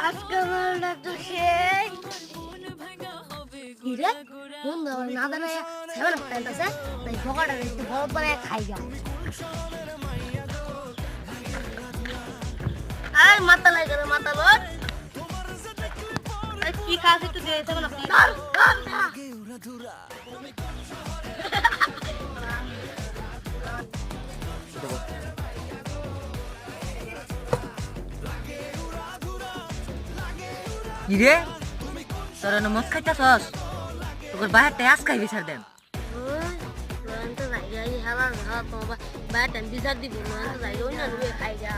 আজকে বলটা তো সেই কি রে বন্ধু না দানা সেভেন আপ টাইমটাছে তাই ফকাটা একটু বড় বানায় খাই গা আর মাথা লাগে না মাথা লোট কি কাজ একটু দিয়ে সেভেন আপ কি রে তোর না মদ খাইতাছস তোর বাহাতে আজ খাইবি ছাড় দেন তো যাই হালা না তো বাইরে বিচার দিব না যাই ওই না খাই গা